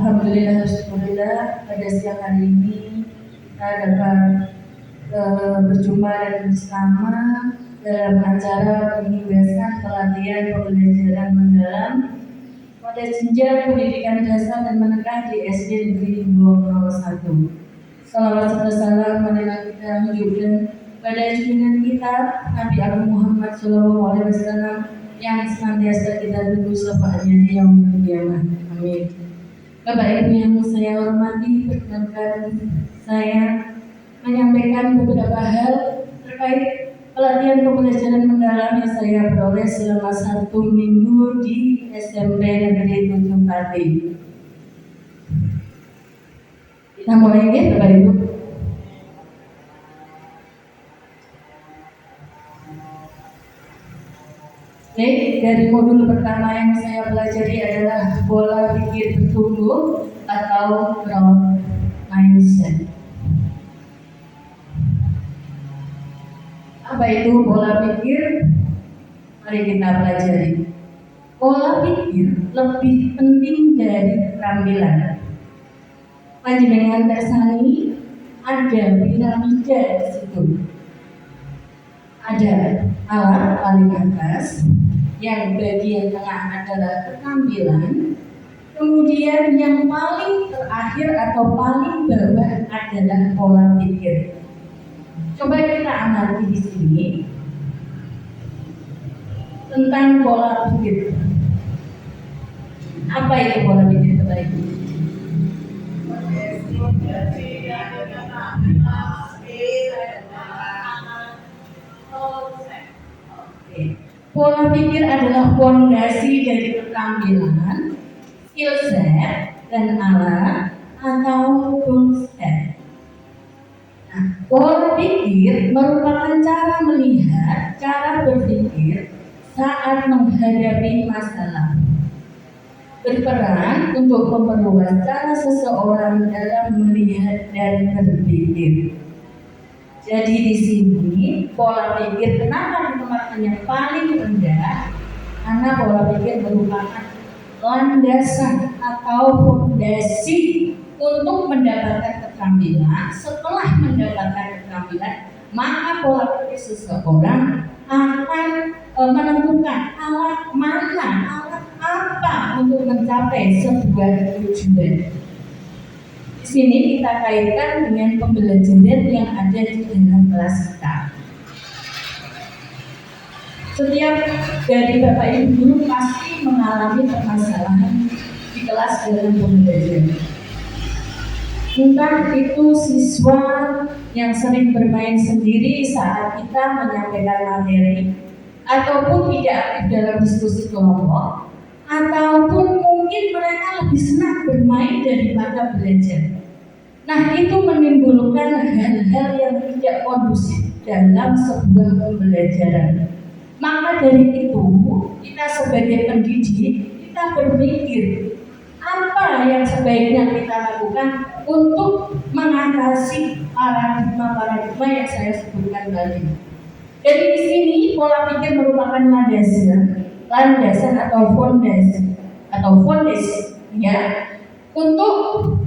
Alhamdulillah, syukurillah pada siang hari ini kita dapat berjumpa dan bersama dalam acara pembebasan pelatihan pembelajaran mendalam pada jenjang pendidikan dasar dan menengah di SD Negeri 201. Salawat serta salam marilah kita menunjukkan pada junjungan kita Nabi Agung Muhammad SAW yang senantiasa kita tunggu syafaatnya di yaumil qiyamah. Amin. Bapak Ibu yang saya hormati, perkenankan saya menyampaikan beberapa hal terkait pelatihan pembelajaran mendalam yang saya peroleh selama 1 minggu di SMP Negeri 7 Pati. Kita mulai ya Bapak Ibu. Oke, dari modul pertama yang saya pelajari adalah pola pikir bertumbuh atau growth mindset. Apa itu pola pikir? Mari kita pelajari. Pola pikir lebih penting dari keterampilan. Panjenengan tersani ada piramida di situ. Ada alat paling atas, yang bagian tengah adalah keterampilan, kemudian yang paling terakhir atau paling bawah adalah pola pikir. Coba kita amati di sini tentang pola pikir. Apa itu pola pikir terbaik? Pola pikir adalah fondasi dari keterampilan, skill set, dan alat atau konsep. Nah, pola pikir merupakan cara melihat, cara berpikir saat menghadapi masalah. Berperan untuk memperluas cara seseorang dalam melihat dan berpikir. Jadi di sini pola pikir kenapa ditempatkan yang paling rendah? Karena pola pikir merupakan landasan atau fondasi untuk mendapatkan keterampilan. Setelah mendapatkan keterampilan, maka pola pikir seseorang akan menentukan alat mana, alat apa untuk mencapai sebuah tujuan. Di sini kita kaitkan dengan pembelajaran yang ada di dalam kelas kita. Setiap dari Bapak Ibu guru pasti mengalami permasalahan di kelas dalam pembelajaran. Entah itu siswa yang sering bermain sendiri saat kita menyampaikan materi, ataupun tidak aktif dalam diskusi kelompok, ataupun mungkin mereka lebih senang bermain daripada belajar. Nah, itu menimbulkan hal-hal yang tidak kondusif dalam sebuah pembelajaran. Maka dari itu, kita sebagai pendidik, kita berpikir apa yang sebaiknya kita lakukan untuk mengatasi paradigma yang saya sebutkan tadi. Jadi di sini pola pikir merupakan landasan atau fondasi ya, untuk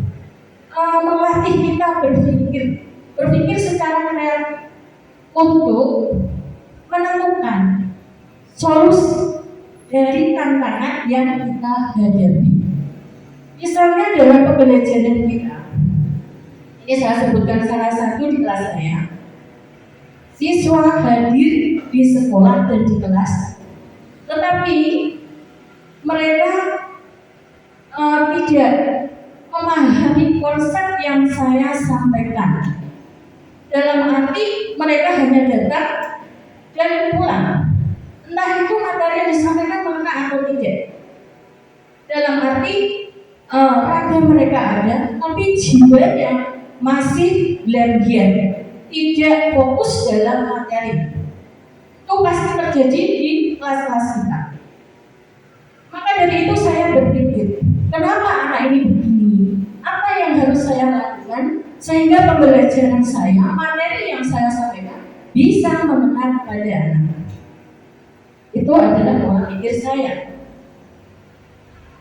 melatih kita berpikir secara kreatif untuk menentukan solusi dari tantangan yang kita hadapi. Misalnya dalam pembelajaran kita, ini saya sebutkan salah satu di kelas saya. Siswa hadir di sekolah dan di kelas, tetapi mereka tidak memahami konsep yang saya sampaikan. Dalam arti mereka hanya datang dan pulang. Entah itu materi yang disampaikan mengena atau tidak. Dalam arti raga mereka ada, tapi jiwanya masih belajar, tidak fokus dalam materi. Itu pasti terjadi di kelas-kelas kita. Maka dari itu saya berpikir, kenapa anak ini begini? Apa yang harus saya lakukan sehingga pembelajaran saya, materi yang saya sampaikan bisa mengena pada anak? Itu adalah pola pikir saya.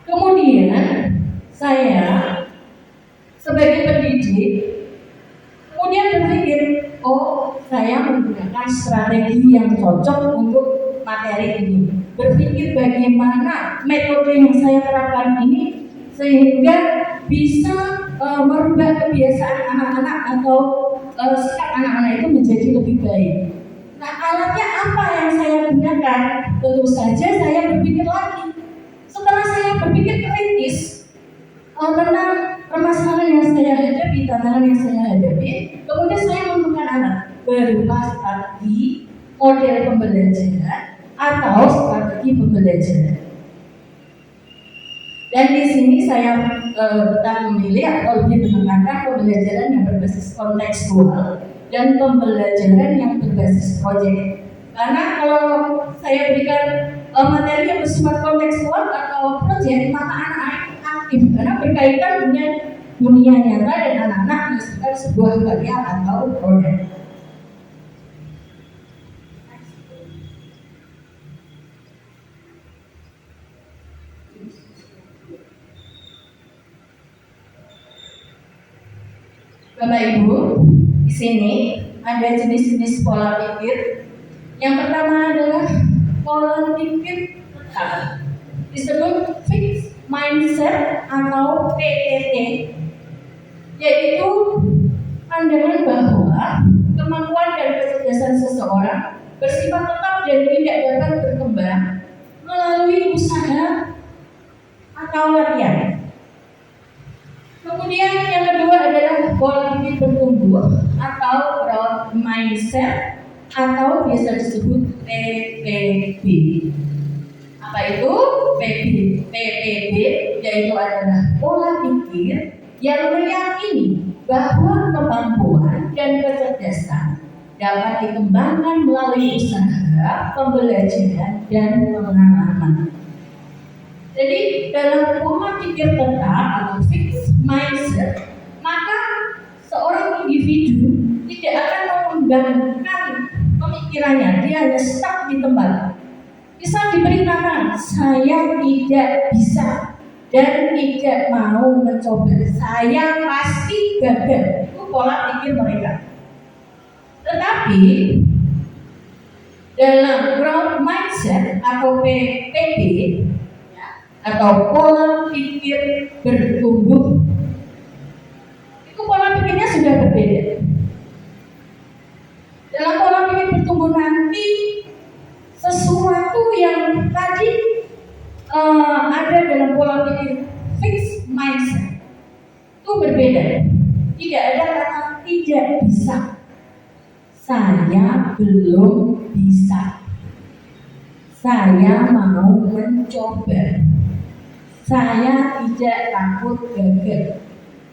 Kemudian Saya sebagai pendidik kemudian berpikir, oh saya menggunakan strategi yang cocok untuk materi ini. Berpikir bagaimana metode yang saya terapkan ini sehingga bisa merubah kebiasaan anak-anak atau sikap anak-anak itu menjadi lebih baik. Nah, alatnya apa yang saya gunakan? Tentu saja saya berpikir lagi. Setelah saya berpikir kritis tentang permasalahan yang saya hadapi, tantangan yang saya hadapi, kemudian saya menemukan anak berupa strategi model pembelajaran atau strategi pembelajaran. Dan di sini saya tetap memilih atau lebih menekankan pembelajaran yang berbasis kontekstual dan pembelajaran yang berbasis proyek. Karena kalau saya berikan materi yang bersifat kontekstual atau proyek, maka anak-anak aktif karena berkaitan dengan dunia nyata dan anak-anak menyelesaikan sebuah karya atau proyek. Bapak Ibu, di sini ada jenis-jenis pola pikir. Yang pertama adalah pola pikir tetap, disebut fixed mindset atau PTT, yaitu pandangan bahwa kemampuan dan kecerdasan seseorang bersifat tetap dan tidak dapat berkembang melalui usaha atau latihan. Kemudian yang kedua adalah pola pikir bertumbuh atau growth mindset atau biasa disebut PPB. Apa itu PPB? Yaitu adalah pola pikir yang meyakini bahwa kemampuan dan kecerdasan dapat dikembangkan melalui usaha, pembelajaran, dan pengalaman. Jadi dalam pola pikir tetap atau fixed mindset, maka seorang individu tidak akan mengembangkan pemikirannya, dia hanya stuck di tempat. Bisa diberi tantangan, saya tidak bisa dan tidak mau mencoba, saya pasti gagal. Itu pola pikir mereka. Tetapi dalam growth mindset atau PPB atau pola pikir bertumbuh, itu pola pikirnya sudah berbeda. Dalam pola pikir bertumbuh nanti sesuatu yang tadi ada dalam pola pikir fixed mindset itu berbeda. Tidak ada kata tidak bisa. Saya belum bisa. Saya mau mencoba. Saya tidak takut gagal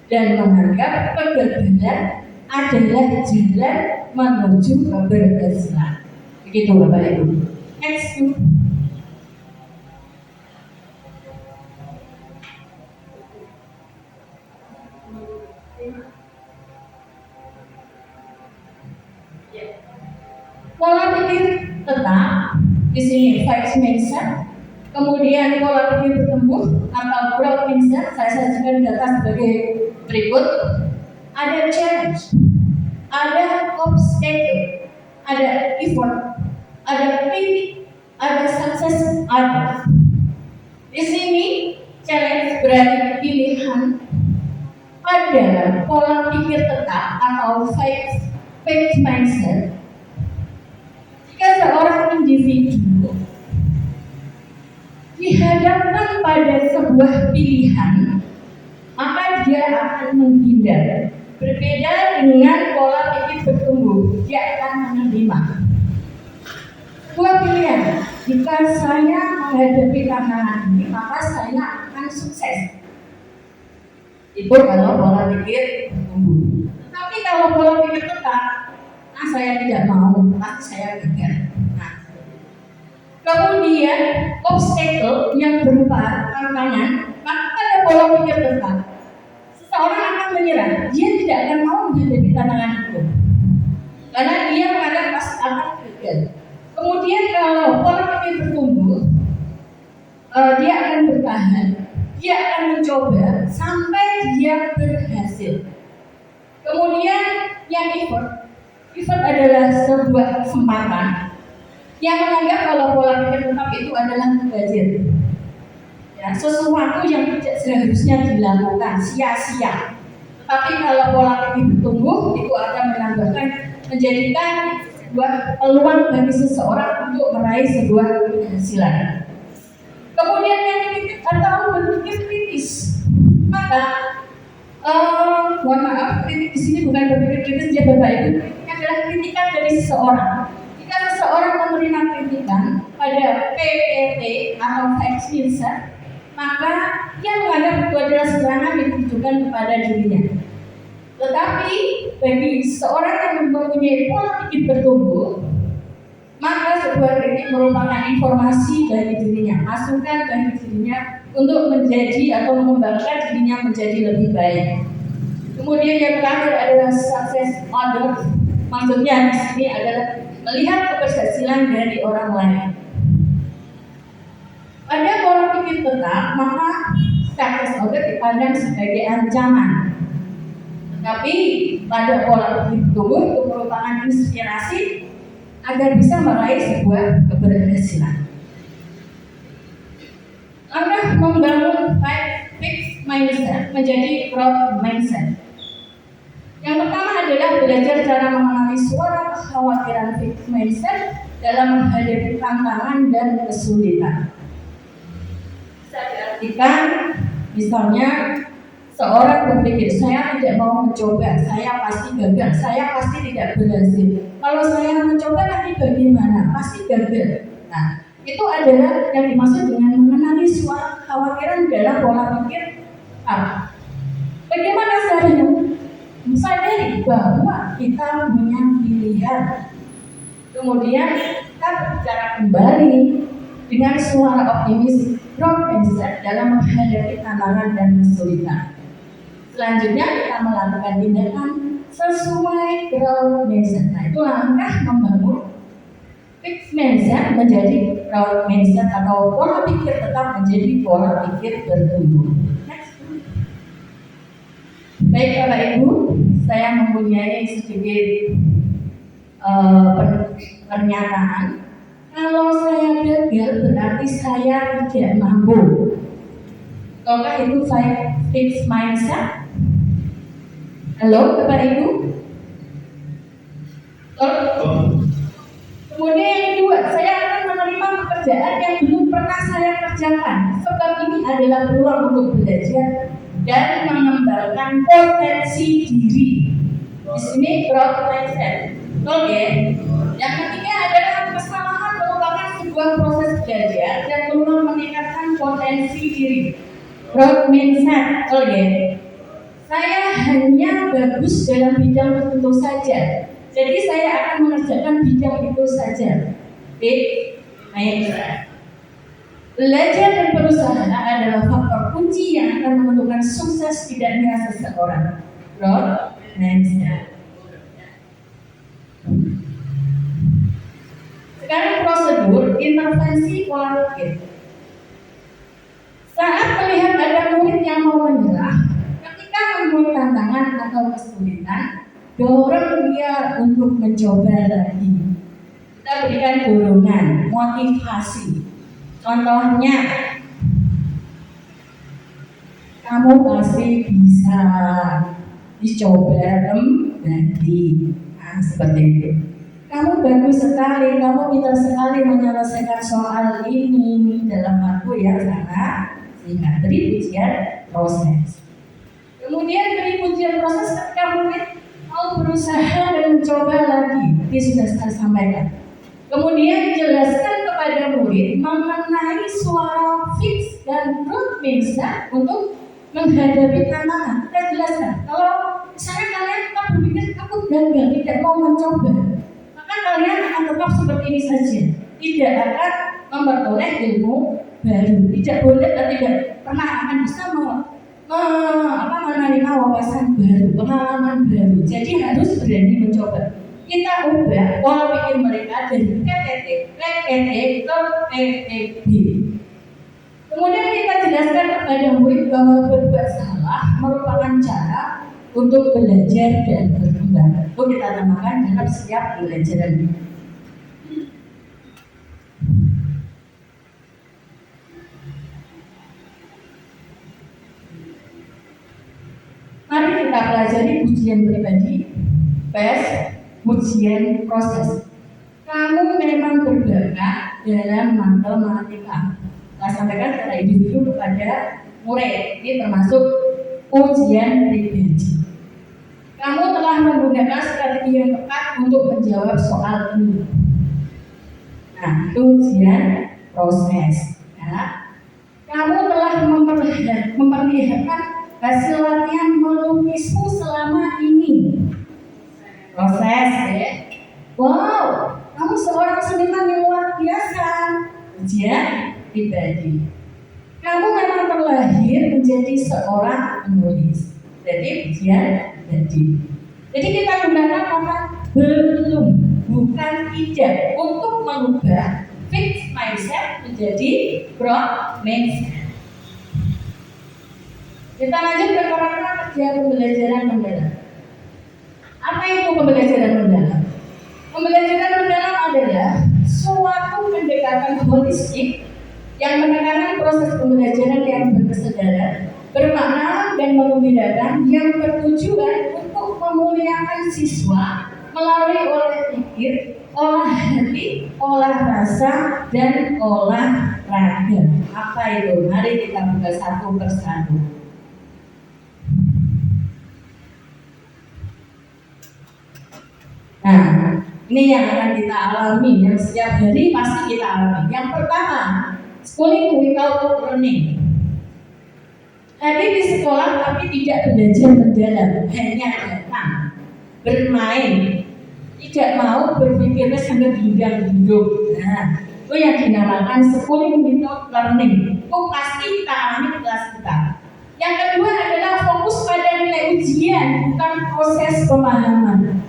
dan menganggap kegagalan adalah jalan menuju keberhasilan. Begitu Bapak Ibu. Next. Pola pikir tetap di sini fixed mindset. Kemudian pola pikir bertumbuh atau growth mindset, saya sajikan data sebagai berikut. Ada challenge, ada obstacle, ada effort, ada kritik, ada success, ada. Di sini challenge berarti pilihan. Pada pola pikir tetap atau fixed mindset, jika seorang individu dihadapkan pada sebuah pilihan, maka dia akan menghindar. Berbeda dengan pola pikir bertumbuh, dia akan menerima sebuah pilihan. Jika saya menghadapi tantangan ini, maka saya akan sukses. Itu kalau pola pikir bertumbuh. Tetapi kalau pola pikir tetap, saya tidak mau, pasti saya gagal. Kemudian obstacle yang berupa tantangan, maka pada pola pikir tetap, seseorang akan menyerah. Dia tidak akan mau menghadapi tantangan itu, karena dia menganggap pasti akan gagal. Kemudian kalau pola pikir bertumbuh, dia akan bertahan. dia akan mencoba sampai dia berhasil. Kemudian yang effort adalah sebuah kesempatan yang menganggap kalau pola pikir tetap itu adalah mubazir, ya, sesuatu yang tidak seharusnya dilakukan, sia-sia. Tetapi kalau pola pikir bertumbuh, itu akan menjadikan sebuah peluang bagi seseorang untuk meraih sebuah keberhasilan. Kemudian yang kritis atau berpikir kritis, maka mohon maaf, kritik di sini bukan berpikir kritis ya Bapak Ibu, ini adalah kritikan dari seseorang. Jika seseorang menerima kritikan pada PPT atau Mindset, maka ia menganggap itu adalah serangan yang ditujukan kepada dirinya. Tetapi bagi seseorang yang mempunyai pola pikir bertumbuh, maka sebuah kritik merupakan informasi bagi dirinya, masukan bagi dirinya untuk menjadi atau mengembangkan dirinya menjadi lebih baik. Kemudian yang terakhir adalah success others, maksudnya di sini adalah melihat keberhasilan dari orang lain. Pada pola pikir tetap, maka success others dipandang sebagai ancaman. Tapi pada pola pikir tumbuh itu merupakan inspirasi agar bisa meraih sebuah keberhasilan. Maka membangun fixed mindset menjadi growth mindset. Yang pertama adalah belajar cara mengenali suara kekhawatiran fixed mindset dalam menghadapi tantangan dan kesulitan. Bisa diartikan, misalnya seorang berpikir, saya tidak mau mencoba, saya pasti gagal, saya pasti tidak berhasil. Kalau saya mencoba nanti bagaimana? Pasti gagal. Nah, itu adalah yang dimaksud dengan mengenali suara kekhawatiran dalam pola pikir apa. Bagaimana caranya? Sadari bahwa kita punya pilihan. Kemudian kita berbicara kembali dengan suara optimis, growth mindset dalam menghadapi tantangan dan kesulitan. Selanjutnya kita melakukan tindakan sesuai growth mindset. Nah, itu langkah membangun fixed mindset menjadi growth mindset atau pola pikir tetap menjadi pola pikir bertumbuh. Baik Bapak Ibu, saya mempunyai sedikit pernyataan. Kalau saya gagal berarti saya tidak mampu. Apakah itu fixed mindset? Halo Bapak Ibu? Kemudian yang kedua, saya akan menerima pekerjaan yang belum pernah saya kerjakan, sebab ini adalah peluang untuk belajar dan mengembangkan potensi diri. Di sini growth mindset. Oke. Yang ketiga adalah kesalahan merupakan sebuah proses belajar dan peluang meningkatkan potensi diri. Growth mindset. Oke. Saya hanya bagus dalam bidang tertentu saja. Jadi saya akan mengerjakan bidang itu saja. Mindset. Belajar dan berusaha adalah faktor kunci yang akan menentukan sukses tidaknya seseorang. Growth mindset. Sekarang prosedur intervensi pola pikir. Saat melihat ada murid yang mau menyerah, ketika menemui tantangan atau kesulitan, dorong dia untuk mencoba lagi. Kita berikan dorongan, motivasi. Contohnya, kamu pasti bisa dicoba kembali. Nah, seperti itu. Kamu bagus sekali, kamu pintar sekali menyelesaikan soal ini dalam waktu yang sangat singkat. Beri pujian proses. Kemudian beri pujian proses ketika murid mau berusaha dan mencoba lagi. Ini sudah saya sampaikan. Kemudian jelaskan kepada murid mengenai suara fix dan growth mindset untuk menghadapi tantangan. Kita jelaskan, kalau misalnya kalian tetap berpikir aku gagal, tidak mau mencoba, maka kalian akan tetap seperti ini saja, tidak akan memperoleh ilmu baru, tidak boleh dan tidak pernah akan bisa menerima wawasan baru, pengalaman baru. Jadi harus berani mencoba. Kita ubah pola pikir mereka dari PPT ke PPB. Kemudian kita jelaskan kepada murid bahwa berbuat salah merupakan cara untuk belajar dan berkembang. Itu kita namakan dalam setiap pembelajaran. Mari kita pelajari ujian pribadi, PES, ujian proses. Kamu memang berbakat dalam matematika. Saya sampaikan secara individu kepada murid. Ini termasuk ujian pribadi. Kamu telah menggunakan strategi yang tepat untuk menjawab soal ini. Nah, itu ujian proses. Ya. Kamu telah memperlihatkan hasil latihan melukismu selama ini. Proses, ya. Wow, kamu seorang seniman yang luar biasa. Ujian pribadi. Kamu memang terlahir menjadi seorang penulis. Jadi ujian pribadi. Jadi kita gunakan kata belum, bukan tidak, untuk mengubah fixed mindset menjadi growth mindset. Kita lanjut ke kerangka kerja pembelajaran mendalam. Apa itu pembelajaran mendalam? Pembelajaran mendalam adalah suatu pendekatan holistik yang menekankan proses pembelajaran yang berkesadaran, bermakna dan mengembirakan, yang bertujuan untuk memuliakan siswa melalui olah pikir, olah hati, olah rasa, dan olah raga. Apa itu? Mari kita buka satu persatu. Nah, ini yang akan kita alami, yang setiap hari pasti kita alami. Yang pertama, schooling without learning. Hadir di sekolah tapi tidak belajar mendalam, hanya datang, bermain, tidak mau berpikirnya sambil duduk. Nah, itu yang dinamakan schooling without learning. Itu pasti kita alami di kelas kita. Yang kedua adalah fokus pada nilai ujian, bukan proses pemahaman.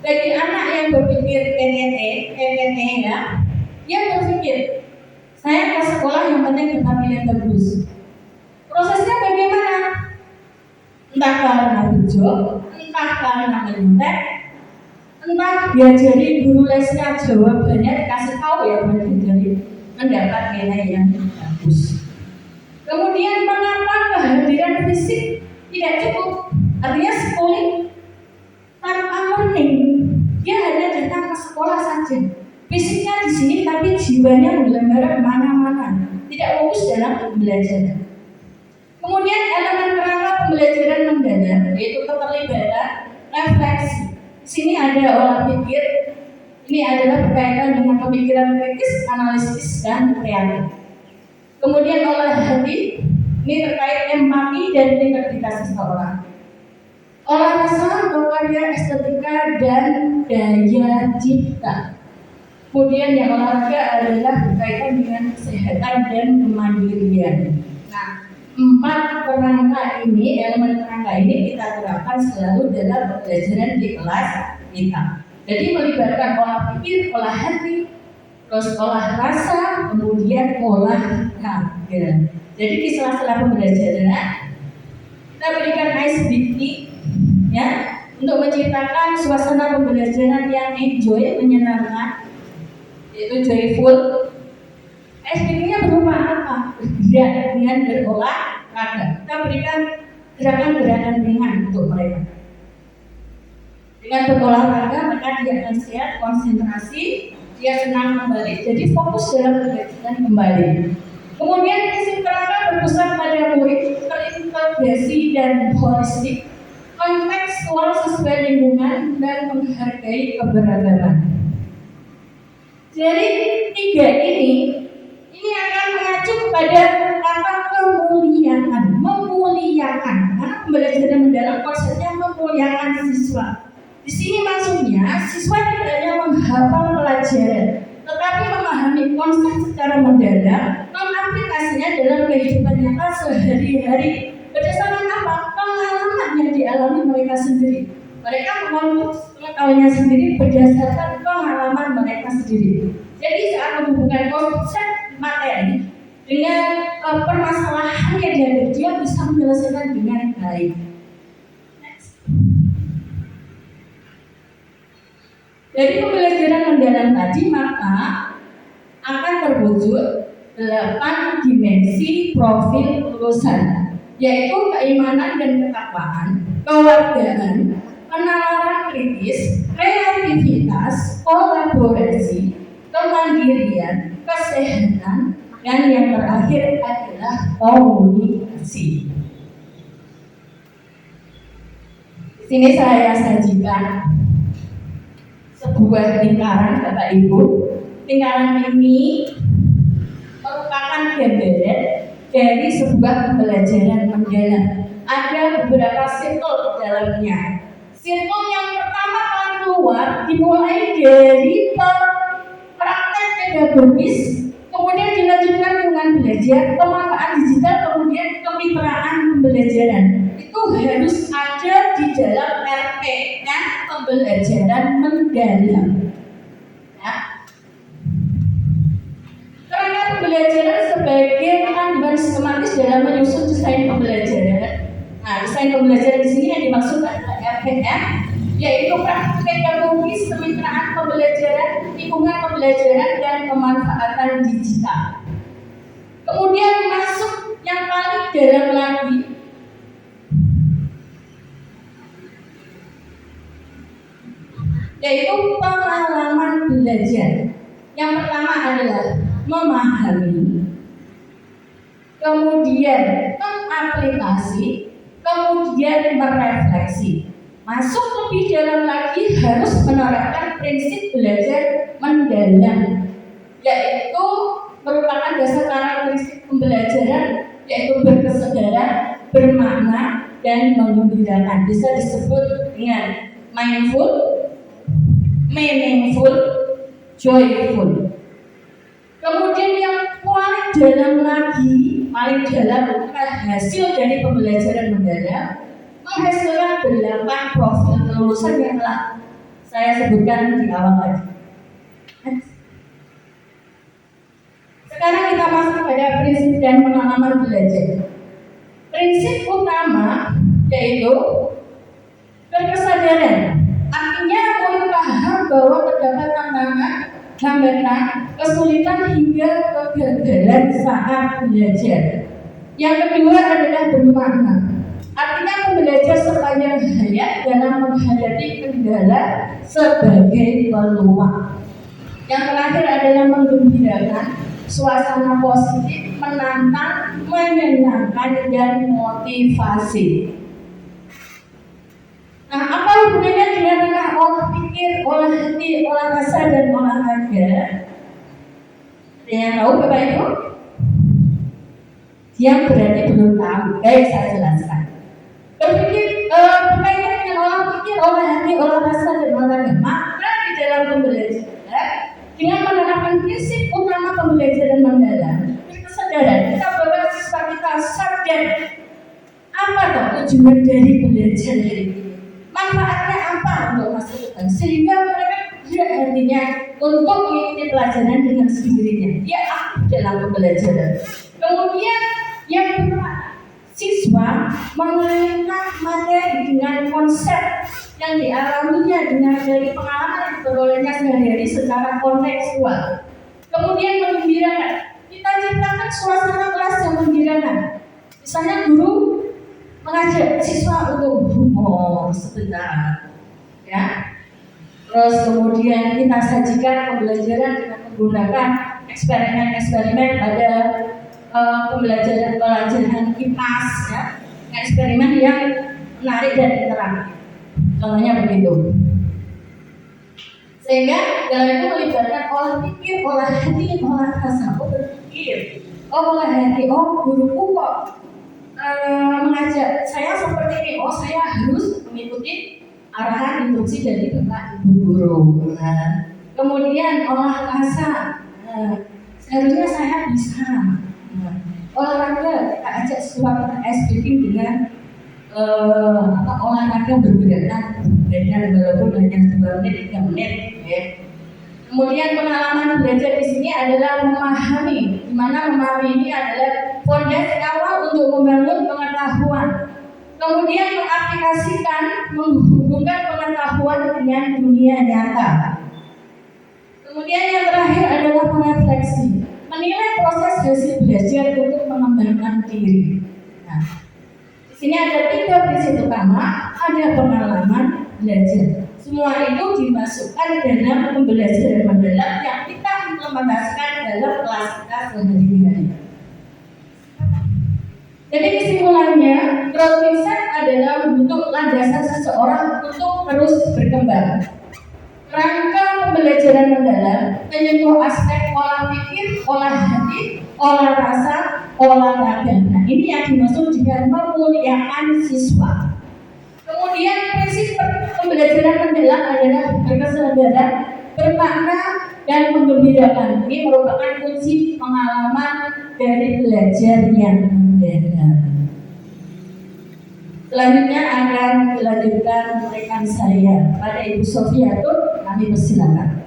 Bagi anak yang berpikir PTT ya, dia berpikir saya ke sekolah yang penting dapat nilai bagus. Prosesnya bagaimana? Entah karena bejo, entah karena menyontek, entah diajari guru lesnya jawabannya dikasih tahu ya, diajari mendapat nilai yang bagus. Kemudian mengapa kehadiran fisik tidak cukup? Artinya schooling tanpa learning, dia hanya datang ke sekolah saja. Fisiknya di sini, tapi jiwanya menggambar kemana-mana, tidak fokus dalam pembelajaran. Kemudian elemen kerangka pembelajaran mendalam, yaitu keterlibatan, refleksi. Di sini ada olah pikir. Ini adalah berkaitan dengan pemikiran kritis, analisis, dan kreatif. Kemudian olah hati, ini terkait empati dan integritas seseorang. Olah rasa, karya estetika, dan daya cipta. Kemudian yang olahraga adalah berkaitan dengan kesehatan dan kemandirian. Nah, 4 kerangka ini, elemen kerangka ini kita terapkan selalu dalam pembelajaran di kelas kita. Jadi melibatkan olah pikir, olah hati, terus olah rasa, kemudian olah raga. Jadi di sela-sela pembelajaran kita berikan icebreaking, ya, untuk menciptakan suasana pembelajaran yang enjoy, menyenangkan, yaitu joyful. Icebreakingnya berupa apa? Ya, dengan berolahraga. Kita berikan gerakan-gerakan ringan untuk mereka. Dengan berolahraga maka dia akan sehat, konsentrasi, dia senang kembali, jadi fokus dalam pembelajaran kembali. Kemudian prinsip kerangka berpusat pada murid, terintegrasi dan holistik, kontekstual sesuai lingkungan, dan menghargai keberagaman. Jadi 3 ini akan mengacu kepada kata kemuliaan, memuliakan. Karena pembelajaran mendalam konsepnya memuliakan siswa. Di sini maksudnya siswa tidak hanya menghafal pelajaran, tetapi memahami konsep secara mendalam, mengaplikasinya dalam kehidupan nyata sehari-hari. Berdasarkan apa? Pengalaman yang dialami mereka sendiri. Mereka mengetahuinya sendiri berdasarkan pengalaman mereka sendiri. Jadi saat menghubungkan konsep materi dengan permasalahan paham yang dia bisa menyelesaikan dengan baik. Next. Dari pembelajaran mendalam tadi maka akan terwujud 8 dimensi profil lulusan, yaitu keimanan dan ketakwaan, kewargaan, penalaran kritis, kreativitas, kolaborasi, kemandirian, kesehatan, dan yang terakhir adalah komunikasi. Di sini saya sajikan sebuah lingkaran, Bapak Ibu. Lingkaran ini merupakan gambaran dari sebuah pembelajaran mendalam. Ada beberapa circle di dalamnya. Circle yang pertama kali keluar dimulai dari praktek pedagogis, kemudian dilanjutkan dengan belajar, pemanfaatan digital, kemudian kemitraan pembelajaran. Itu harus ada di dalam RPN pembelajaran mendalam. Ya. Kerangka pembelajaran sebagai panduan sistematis dalam menyusun desain pembelajaran. Nah, desain pembelajaran di sini yang dimaksud adalah RPM, yaitu praktik pedagogis, kemitraan pembelajaran, lingkungan pembelajaran, dan pemanfaatan digital. Kemudian masuk yang paling dalam lagi, yaitu pengalaman belajar. Yang pertama adalah memahami, kemudian mengaplikasi, kemudian merefleksi. Masuk lebih dalam lagi harus menerapkan prinsip belajar mendalam, yaitu merupakan dasar karakteristik pembelajaran, yaitu berkesadaran, bermakna, dan menggembirakan. Bisa disebut dengan mindful, meaningful, joyful. Kemudian yang paling dalam lagi, paling dalam hasil dari pembelajaran mendalam menghasilkan 8 profil kelulusan yang telah saya sebutkan di awal tadi. Sekarang kita masuk pada prinsip dan pengalaman belajar. Prinsip utama yaitu berkesadaran. Artinya mulai paham bahwa terdapat tantangan, hambatan, kesulitan hingga kegagalan saat belajar. Yang kedua adalah bermakna. Artinya belajar sepanjang hayat dalam menghadapi kendala sebagai peluang. Yang terakhir adalah menggembirakan, suasana positif, menantang, menyenangkan, dan motivasi. Nah, apa hubungannya dengan olah pikir, olah hati, olah rasa, dan olahraga? Ada yang tahu, Bapak Ibu? Yang berarti belum tahu, baik saya jelaskan. Berpikir berkaitan dengan olah pikir, olah hati, olah rasa, dan olahraga. Maka di dalam pembelajaran dengan menerapkan prinsip utama pembelajaran mendalam, berkesadaran, kita bahwa siswa kita sadar apa tujuan dari belajar hari ini. Manfaatnya apa untuk masa depan, sehingga mereka tidak hatinya untuk mengikuti pelajaran dengan sendirinya. Dia aktif dalam pembelajaran. Kemudian yang kedua, siswa mengaitkan materi dengan konsep yang dialaminya dengan dari pengalaman yang diperolehnya sehari-hari secara kontekstual. Kemudian menggembirakan. Kita ciptakan suasana kelas yang menggembirakan. Misalnya guru mengajak siswa untuk humor sebentar, ya. Terus kemudian kita sajikan pembelajaran dengan menggunakan eksperimen-eksperimen pada pelajaran kipas, ya. Eksperimen yang menarik dan interaktif. Contohnya begitu. Sehingga dalam itu melibatkan olah pikir, olah hati, olah rasa. Oh berpikir, olah hati, guruku kok mengajak saya seperti ini, saya harus mengikuti arahan instruksi dari Bapak Ibu guru. Nah, kemudian olah rasa, seharusnya saya bisa. Olahraga, kita ajak siswa ice breaking dengan olahraga bergerak dan walaupun hanya 2 menit, 3 menit, ya. Kemudian pengalaman belajar di sini adalah memahami, di mana memahami ini adalah fondasi awal untuk mengaplikasikan, menghubungkan pengetahuan dengan dunia nyata. Kemudian yang terakhir adalah merefleksi, menilai proses hasil belajar untuk mengembangkan diri. Nah, di sini ada 3 prinsip utama, ada pengalaman belajar. Semua itu dimasukkan dalam pembelajaran mendalam yang kita implementasikan dalam kelas kita sehari-hari. Jadi kesimpulannya, growth mindset adalah bentuk landasan seseorang untuk terus berkembang. Rangka pembelajaran mendalam menyentuh aspek olah pikir, olah hati, olah rasa, olah raga. Nah, ini yang dimaksud dengan memuliakan siswa. Kemudian prinsip pembelajaran mendalam adalah berkesabaran, bermakna, dan menggembirakan. Ini merupakan kunci pengalaman dari belajar yang mendalam. Selanjutnya akan dilanjutkan rekan saya pada Ibu Sofiatun, kami persilakan.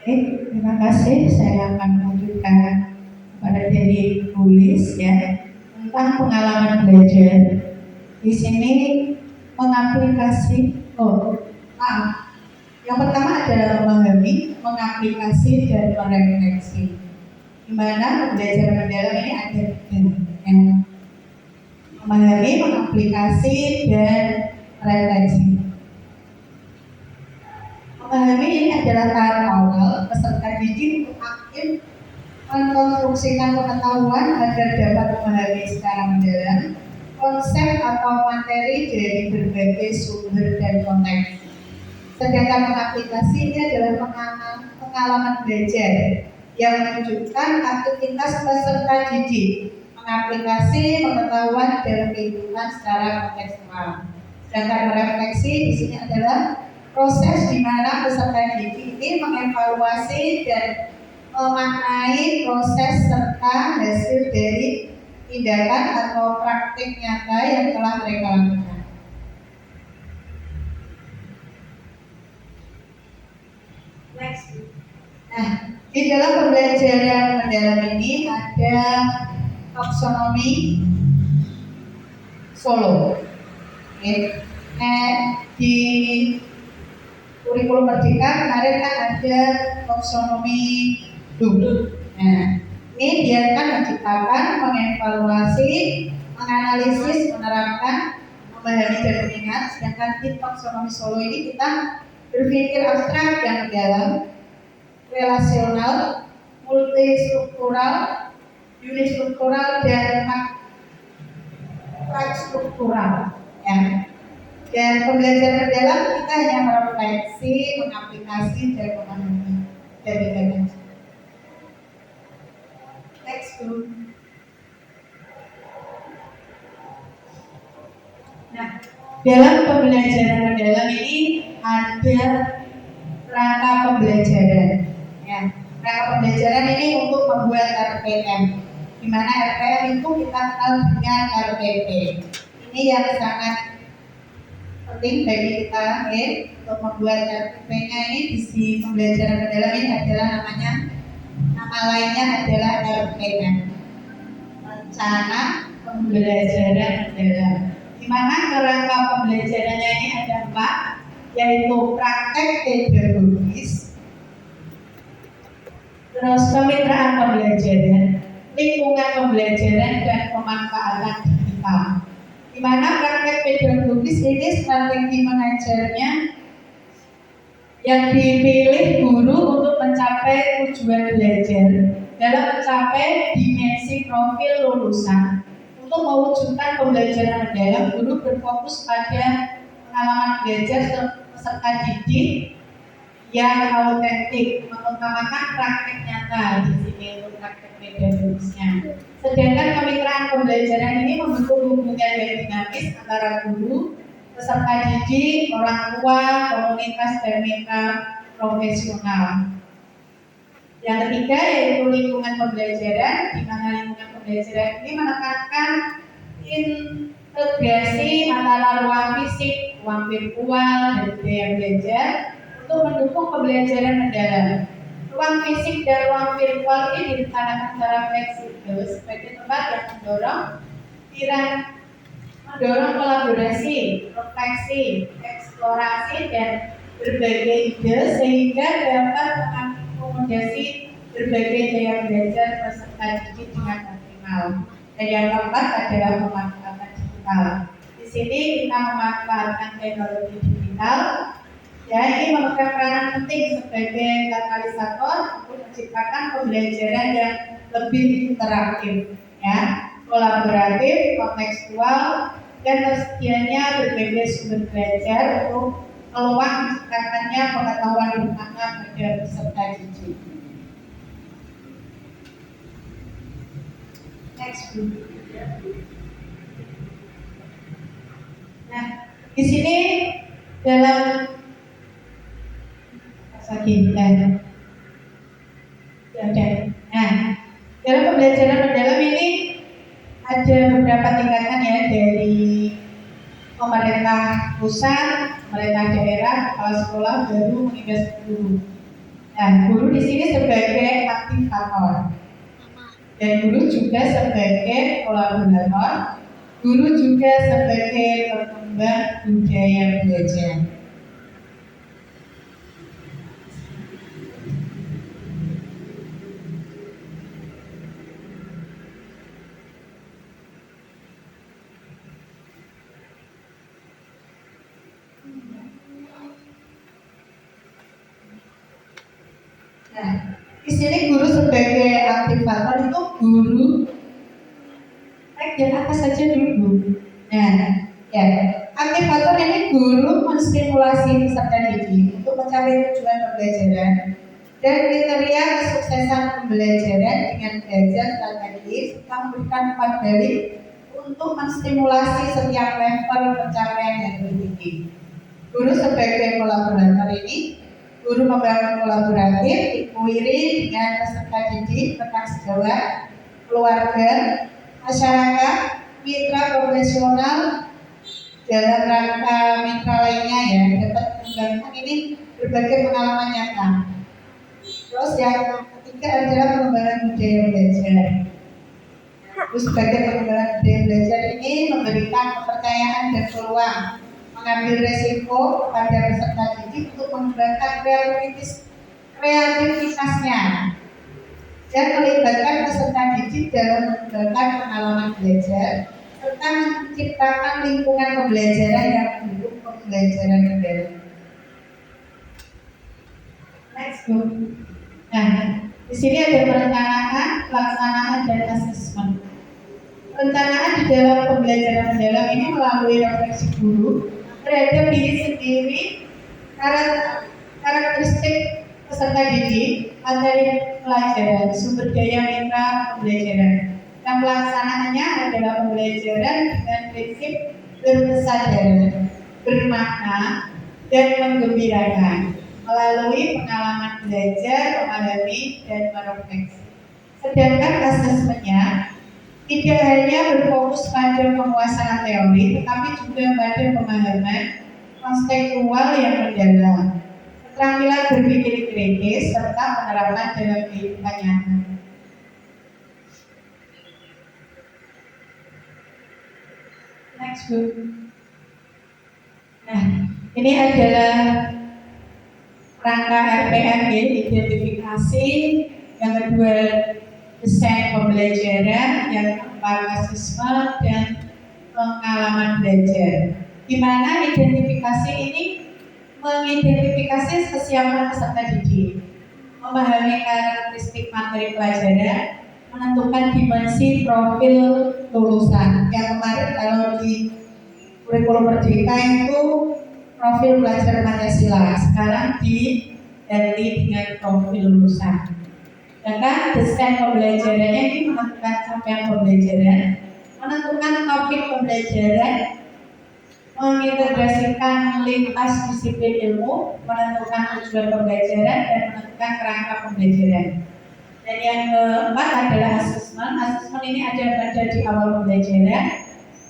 Terima kasih. Saya akan melanjutkan kepada Dedi tulis ya tentang pengalaman belajar. Di sini mengaplikasi. Yang pertama adalah memahami, mengaplikasi dan merefleksi. Di mana pembelajaran mendalam ini ada 3 yang memahami, mengaplikasi dan refleksi. Memahami ini adalah tahap awal peserta didik untuk aktif mengkonstruksikan pengetahuan agar dapat memahami secara mendalam konsep atau materi dari berbagai sumber dan konteks. Sedangkan mengaplikasi ini adalah pengalaman belajar yang menunjukkan aktivitas peserta didik mengaplikasi pengetahuan dalam kehidupan secara kontekstual. Sedangkan merefleksi di sini adalah proses di mana peserta didik ini mengevaluasi dan memaknai proses serta hasil dari tindakan atau praktik nyata yang telah mereka lakukan. Next. Nah, di dalam pembelajaran mendalam ini ada taksonomi Solo. Di kurikulum Merdeka kemarin kan ada taksonomi dulu. Nah, ini dia kan menciptakan, mengevaluasi, menganalisis, menerapkan, memahami dan mengingat. Sedangkan di taksonomi Solo ini kita berpikir abstrak dan mendalam, relasional, multistruktural, unistruktural, dan makrostruktural. Ya. Dan pembelajaran mendalam kita hanya merefleksi, mengaplikasi, dan memahami dari dalam. Next group. Nah, dalam pembelajaran mendalam ini ada rangka pembelajaran. Ya, rangka pembelajaran ini untuk membuat RPM. Di mana RPM itu kita kenal dengan RPP. Ini yang sangat penting bagi kita untuk membuat RPP-nya ini di pembelajaran mendalam ini adalah nama lainnya adalah RPM, rencana pembelajaran mendalam. Di mana kerangka pembelajarannya ini ada 4, yaitu praktek pedagogis, terus kemitraan pembelajaran, lingkungan pembelajaran, dan pemanfaatan digital. Di mana praktek pedagogis ini strategi mengajarnya yang dipilih guru untuk mencapai tujuan belajar dalam mencapai dimensi profil lulusan. Untuk mewujudkan pembelajaran mendalam, guru berfokus pada pengalaman belajar peserta didik yang autentik, mengutamakan praktek nyata di sini untuk praktek pedagogisnya. Sedangkan kemitraan pembelajaran ini membentuk hubungan yang dinamis antara guru, peserta didik, orang tua, komunitas, dan mitra profesional. Yang ketiga yaitu lingkungan pembelajaran, di mana lingkungan pembelajaran ini menekankan integrasi antara ruang fisik, ruang virtual, dan budaya belajar untuk mendukung pembelajaran mendalam. Ruang fisik dan ruang virtual ini direncanakan secara fleksibel sebagai tempat yang mendorong kolaborasi, refleksi, eksplorasi, dan berbagai ide sehingga dapat mengakomodasi berbagai gaya belajar peserta didik dengan optimal. Dan yang keempat adalah pemanfaatan digital. Di sini kita memanfaatkan teknologi digital. Ya, ini memegang peranan penting sebagai katalisator untuk menciptakan pembelajaran yang lebih interaktif, ya, kolaboratif, kontekstual, dan tersedianya berbagai sumber belajar untuk peluang menciptakannya pengetahuan bermakna pada peserta didik. Next. Nah, di sini dalam dalam pembelajaran mendalam ini ada beberapa tingkatan ya, dari pemerintah pusat, pemerintah daerah, kepala sekolah, guru, hingga guru. Nah, guru di sini sebagai aktivator, dan guru juga sebagai kolaborator, guru juga sebagai pengembang budaya belajar. Nah, di sini guru sebagai aktivator itu guru naik di atas saja dulu. Nah, ya, aktivator ini guru menstimulasi peserta didik untuk mencapai tujuan pembelajaran dan kriteria kesuksesan pembelajaran dengan belajar strategis serta memberikan umpan balik untuk menstimulasi setiap level pencapaian yang tinggi. Guru sebagai kolaborator ini, guru membangun kolaboratif diiringi dengan peserta didik, rekan sejawat, keluarga, masyarakat, mitra profesional dalam rangka mitra lainnya ya, dapat mengembangkan ini berbagai pengalaman nyata. Terus yang ketiga adalah pengembangan budaya belajar. Terus sebagai pengembangan budaya belajar ini memberikan kepercayaan dan peluang mengambil resiko kepada peserta didik untuk mengembangkan kreativitasnya dan melibatkan peserta didik dalam mengembangkan pengalaman belajar serta menciptakan lingkungan pembelajaran yang mendukung pembelajaran mendalam. Next go. Nah, di sini ada perencanaan, pelaksanaan, dan asesmen. Perencanaan di dalam pembelajaran mendalam ini melalui refleksi guru terhadap diri sendiri, karakteristik peserta didik, materi pelajaran, sumber daya mitra pembelajaran. Yang pelaksanaannya adalah pembelajaran dengan prinsip berkesadaran, bermakna, dan menggembirakan melalui pengalaman belajar, memahami, dan merefleksi. Sedangkan asesmennya tidak hanya berfokus pada penguasaan teori, tetapi juga pada pemahaman konseptual yang mendalam, keterampilan berpikir kritis, serta penerapan dalam kehidupan nyata. Next book. Nah, ini adalah rangka RPM, identifikasi, yang kedua desain pembelajaran, yang keempat asesmen, dan pengalaman belajar. Di mana identifikasi ini mengidentifikasi kesiapan peserta didik, memahami karakteristik materi pelajaran, menentukan dimensi profil lulusan. Yang kemarin kalau di kurikulum Merdeka itu profil pelajar Pancasila, sekarang diganti dengan profil lulusan. Sedangkan desain pembelajarannya ini menentukan capaian pembelajaran, menentukan topik pembelajaran, mengintegrasikan lintas disiplin ilmu, menentukan tujuan pembelajaran, dan menentukan kerangka pembelajaran. Dan yang keempat adalah asesmen. Asesmen ini ada di awal pembelajaran,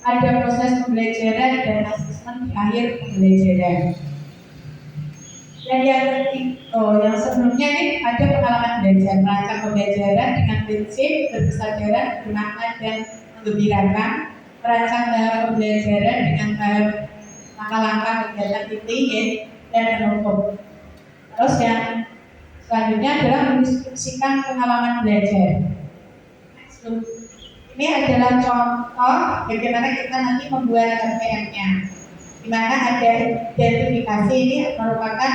ada proses pembelajaran dan asesmen di akhir pembelajaran. Dan yang sebelumnya ini ada pengalaman belajar, merancang pembelajaran dengan prinsip berkesadaran, bermakna dan menggembirakan, merancang tahap pembelajaran dengan tahap langkah-langkah kegiatan inti dan menutup. Terus yang selanjutnya adalah mendiskusikan pengalaman belajar. Ini adalah contoh bagaimana kita nanti membuat RPM-nya, di mana ada identifikasi. Ini merupakan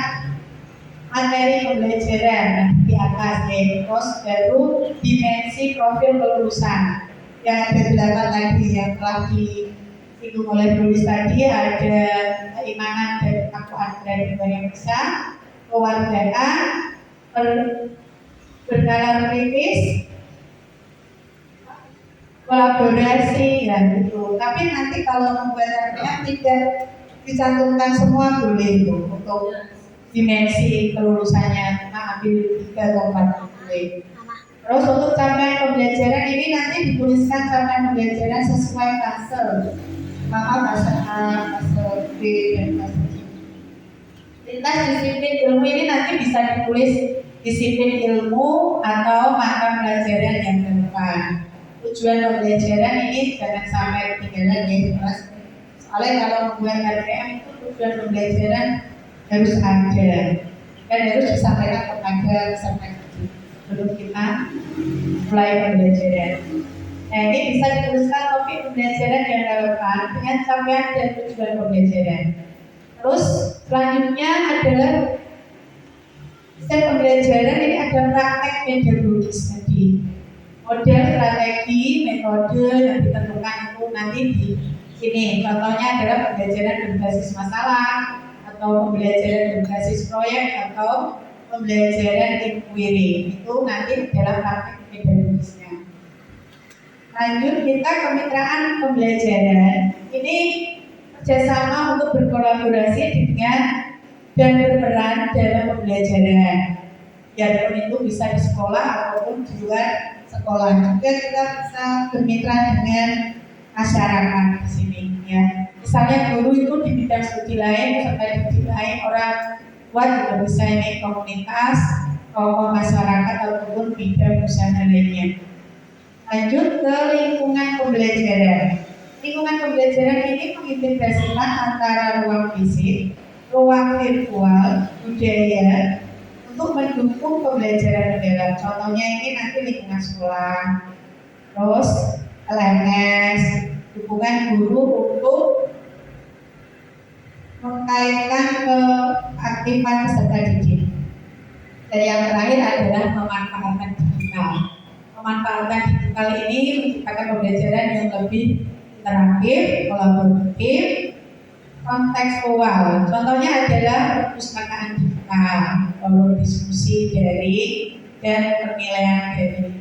materi pembelajaran di atas, terus baru dimensi profil kelulusan yang ada 8 tadi yang telah disinggung oleh Bulis tadi. Ada keimanan dan ketakwaan dari yang besar, kewargaan, bernalar kritis, kolaborasi, ya gitu. Tapi nanti kalau membuat RPM tidak dicantumkan semua boleh itu untuk dimensi kelulusannya, kita ambil 3 atau 4 boleh. Terus untuk capaian pembelajaran ini nanti dituliskan capaian pembelajaran sesuai fase, maka fase A, fase B, dan fase C. Lintas disiplin ilmu ini nanti bisa ditulis disiplin ilmu atau mata pelajaran yang relevan. Tujuan pembelajaran ini jangan sampai ketinggalan ya, jelas. Soalnya kalau membuat RPM itu tujuan pembelajaran harus ada dan harus disampaikan kepada peserta didik sebelum kita mulai pembelajaran. Nah, ini bisa dituliskan topik pembelajaran yang relevan dengan capaian dan tujuan pembelajaran. Terus selanjutnya adalah step pembelajaran ini ada praktek metodologis tadi. Model, strategi, metode yang ditentukan itu nanti di sini. Contohnya adalah pembelajaran berbasis masalah, atau pembelajaran berbasis proyek, atau pembelajaran inquiry. Itu nanti adalah praktek metodologisnya. Lanjut kita kemitraan pembelajaran. Ini kerjasama untuk berkolaborasi dengan dan berperan dalam pembelajaran. Biarpun itu bisa di sekolah ataupun di luar sekolah. Juga kita bisa bermitra dengan masyarakat di sini ya. Misalnya guru itu di bidang studi lain, peserta didik lain, orang tua juga bisa ini komunitas, tokoh masyarakat ataupun bidang usaha lainnya. Lanjut ke lingkungan pembelajaran. Lingkungan pembelajaran ini mengintegrasikan antara ruang fisik, ruang virtual, budaya untuk mendukung pembelajaran mendalam. Contohnya ini nanti lingkungan sekolah, terus LMS, dukungan guru untuk mengkaitkan keaktifan peserta didik. Dan yang terakhir adalah pemanfaatan digital. Pemanfaatan digital ini menciptakan pembelajaran yang lebih interaktif, kolaboratif, kontekstual. Contohnya adalah perpustakaan digital, lalu diskusi daring dan penilaian daring.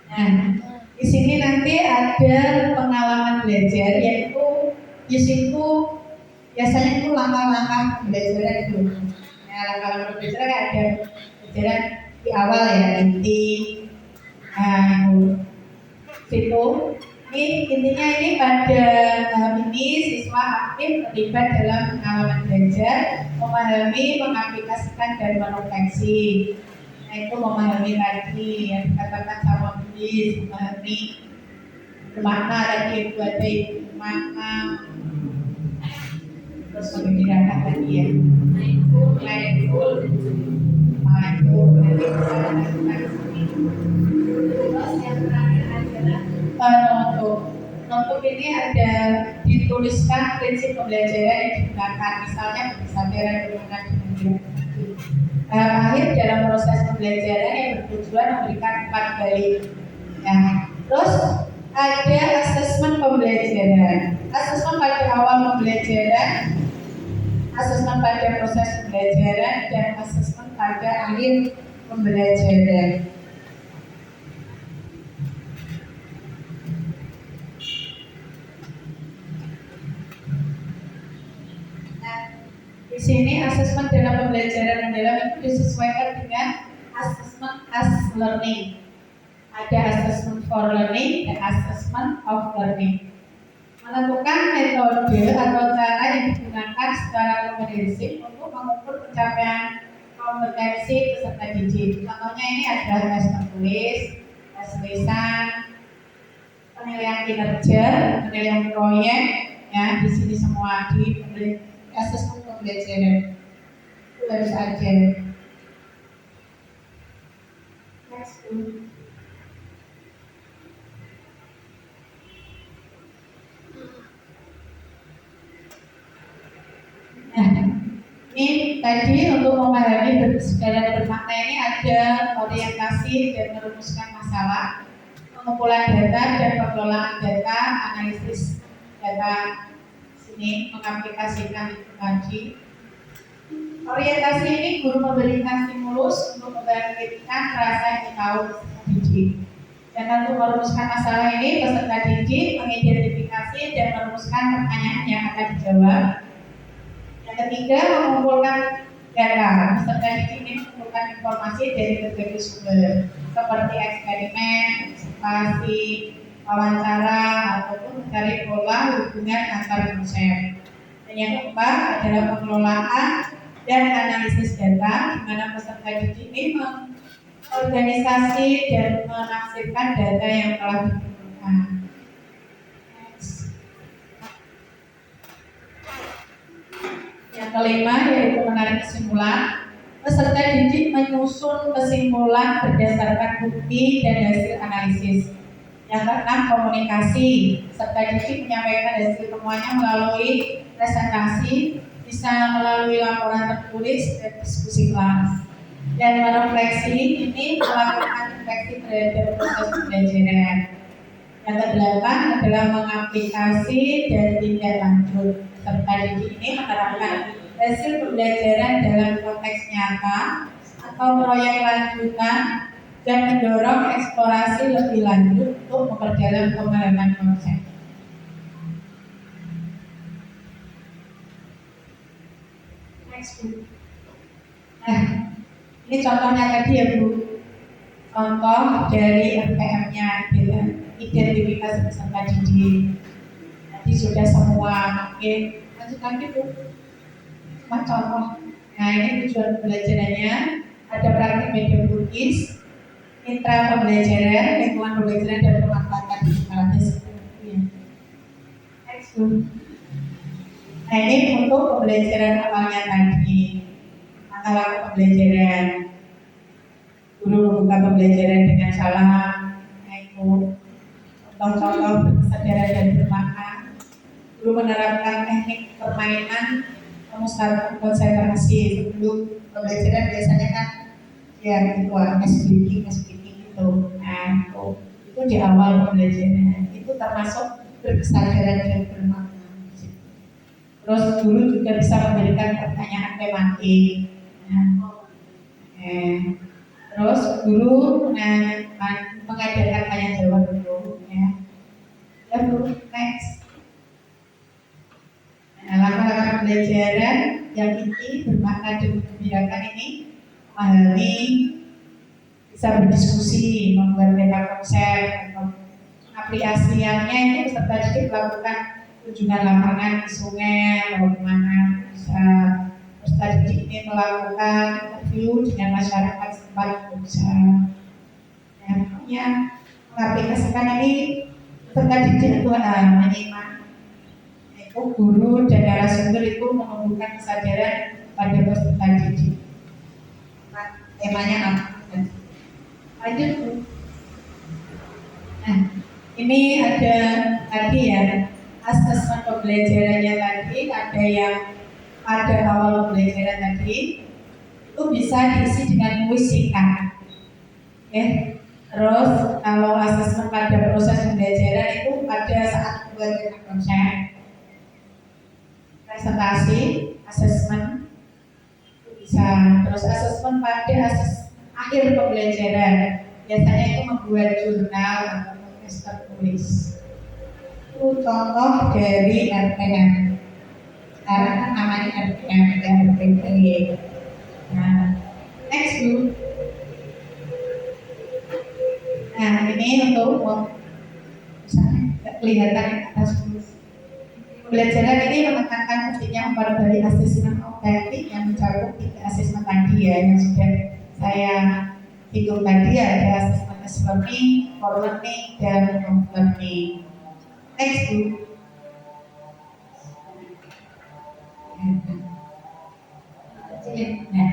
Nah, di sini nanti ada pengalaman belajar, yaitu di situ biasanya itu langkah-langkah pembelajaran itu. Ya, langkah-langkah pembelajaran ada pembelajaran di awal ya, inti. Nah, situ ini intinya ini pada ini siswa aktif terlibat dalam pengalaman belajar, memahami, mengaplikasikan dan merefleksi. Nah, itu memahami tadi yang dikatakan sama Bulis, memahami bermakna tadi itu ada itu makna, terus memikirkan tadi ya mindful nanti bisa lakukan. Terus yang terakhir adalah untuk ini ada dituliskan prinsip pembelajaran yang digunakan, misalnya kesadaran berhubungan dengan diri. Akhir dalam proses pembelajaran yang bertujuan memberikan 4 balik. Nah, terus ada asesmen pembelajaran. Asesmen pada awal pembelajaran, asesmen pada proses pembelajaran, dan asesmen pada akhir pembelajaran. Di Di sini asesmen dalam pembelajaran mendalam itu disesuaikan dengan assessment as learning. Ada assessment for learning dan assessment of learning. Menentukan metode atau cara yang digunakan secara komprehensif untuk mengukur pencapaian kompetensi peserta didik. Contohnya ini adalah tes tertulis, tes lisan, penilaian kinerja, penilaian proyek, ya di sini semua di asesmen pembelajaran. Itu harus ada. Next. Ini tadi untuk memahami dan bermakna ini ada orientasi dan merumuskan masalah, pengumpulan data dan pengelolaan data, analisis data sini mengaplikasikan itu tadi. Orientasi ini guru memberikan stimulus untuk membangkitkan rasa ingin tahu peserta didik. Dan untuk merumuskan masalah ini peserta didik mengidentifikasi dan merumuskan pertanyaan yang akan dijawab. Yang ketiga, mengumpulkan data. Peserta didik ini mengumpulkan informasi dari berbagai sumber seperti eksperimen, observasi, wawancara, ataupun mencari pola hubungan antar konsep. Dan yang keempat adalah pengelolaan dan analisis data, di mana peserta didik ini mengorganisasi dan menafsirkan data yang telah dikumpulkan. Yang kelima yaitu menarik kesimpulan. Peserta didik menyusun kesimpulan berdasarkan bukti dan hasil analisis. Yang keenam, komunikasi. Peserta didik menyampaikan hasil temuannya melalui presentasi, bisa melalui laporan tertulis dan diskusi kelas. Dan merefleksi ini melakukan refleksi terhadap proses pembelajaran. Yang kedelapan adalah mengaplikasi dan tindak lanjut. Peserta didik ini menerapkan hasil pembelajaran dalam konteks nyata atau proyek lanjutan dan mendorong eksplorasi lebih lanjut untuk memperdalam pemahaman konsep. Nah, ini contohnya tadi ya Bu. Contoh dari RPM-nya adalah identifikasi peserta didik. Tadi sudah semua, oke. Lanjut lagi Bu. Cuma contoh. Nah, ini tujuan pembelajarannya. Ada praktik metodologis, intra pembelajaran, lingkungan pembelajaran dan pemanfaatan digitalnya seperti next Bu. Nah, ini untuk pembelajaran awalnya tadi, langkah pembelajaran. Guru membuka pembelajaran dengan salam, itu contoh-contoh kesadaran dan bermakna. Guru menerapkan teknik permainan memusatkan konsentrasi sebelum pembelajaran. Biasanya kan ya itu speaking itu. Nah, itu di awal pembelajaran. Itu termasuk berkesadaran dan bermakna. Terus guru juga bisa memberikan pertanyaan tematik. Terus guru mengadakan tanya jawab dulu, ya. Ya Bu, next. Langkah-langkah pembelajaran yang ini bermakna dan membirakan ini memahami, bisa berdiskusi, membuat peta konsep, aplikasiannya ini peserta didik melakukan kunjungan lapangan di sungai atau kemana. Bisa peserta didik ini melakukan interview dengan masyarakat setempat bisa. Ya, mengaplikasikan ini peserta didik itu menyimak. Itu guru dan narasumber itu menumbuhkan kesadaran pada peserta didik. Temanya apa? Lanjut Bu. Nah, ini ada tadi ya. Asesmen pembelajarannya tadi ada yang pada awal pembelajaran tadi itu bisa diisi dengan kuis singkat. Terus kalau asesmen pada proses pembelajaran itu pada saat pembuatan konsep, presentasi, asesmen itu bisa. Terus asesmen pada akhir pembelajaran biasanya itu membuat jurnal atau tulis tertulis. Itu contoh dari RPM. Sekarang kan namanya RPM ini untuk misalnya nggak kelihatan di atas dulu. Pembelajaran ini menekankan pentingnya memperbarui asesmen otentik yang mencakup 3 asesmen tadi ya, yang sudah saya hitung tadi, ada asesmen learning, for learning, dan non learning. Next Bu. Nah,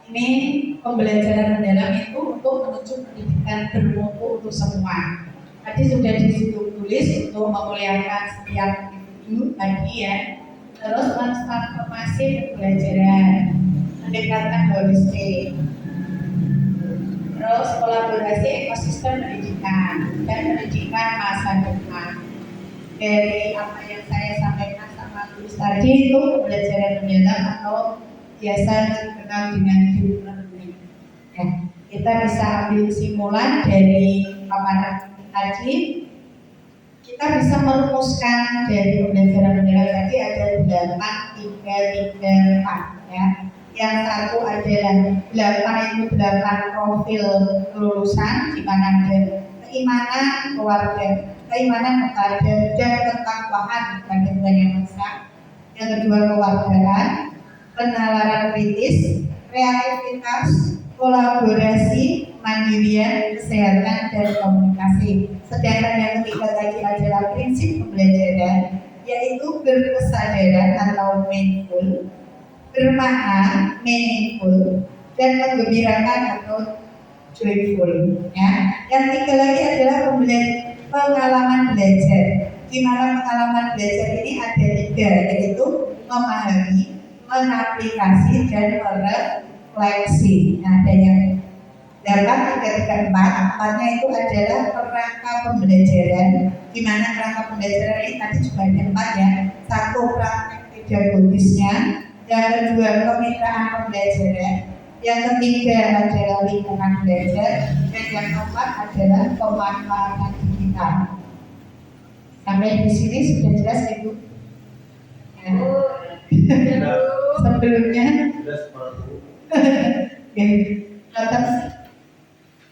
ini pembelajaran mendalam itu untuk menuju pendidikan bermutu untuk semua. Tadi sudah ditulis untuk memuliakan setiap individu tadi ya. Terus transformasi pembelajaran, pendekatan holistik. Terus kolaborasi ekosistem pendidikan dan pendidikan masa depan. Dari apa yang saya sampaikan sama Gus tadi itu pembelajaran mendalam atau biasa dikenal dengan deep learning. Ya, kita bisa ambil kesimpulan dari paparan tadi. Kita bisa merumuskan dari pembelajaran mendalam tadi ada 8, 3, 3, 4 ya. Yang satu adalah 8 itu 8 profil kelulusan, di mana ada keimanan keluarga, keimanan kepada dan ketakwaan kepada Tuhan Yang Maha Esa. Yang kedua kewargaan, penalaran kritis, kreativitas, kolaborasi, mandirian, kesehatan, dan komunikasi. Sedangkan yang ketiga tadi adalah prinsip pembelajaran, yaitu berkesadaran atau mindful, bermakna meaningful, dan menggembirakan atau joyful. Ya. Yang tiga lagi adalah pengalaman belajar, di mana pengalaman belajar ini ada 3, yaitu memahami, mengaplikasi, dan merefleksi. Nah, ada yang 8, 3, 3, 4. 4-nya itu adalah kerangka pembelajaran, di mana kerangka pembelajaran ini tadi juga ada 4 ya. 1 praktek pedagogisnya, yang kedua kemitraan pembelajaran, yang ketiga adalah lingkungan belajar, dan yang keempat adalah pemanfaatan digital. Sampai di sini sudah jelas Ibu? Ya. Sebelumnya atas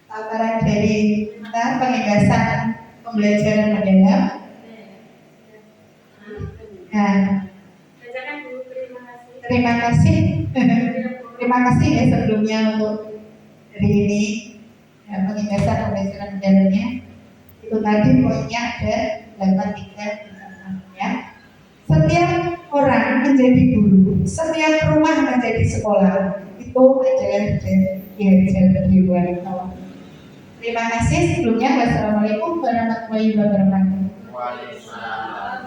paparan dari kita pengegasan pembelajaran mendalam. Nah, terima kasih. Terima kasih ya sebelumnya untuk hari ini ya, pengegasan pembelajaran mendalamnya. Itu tadi poinnya ada 8, 3, 3, 4 ya. Setiap orang menjadi guru, setiap rumah menjadi sekolah. Itu adalah diajar di luar bawah. Terima kasih sebelumnya. Wassalamualaikum warahmatullahi wabarakatuh. Waalaikumsalam.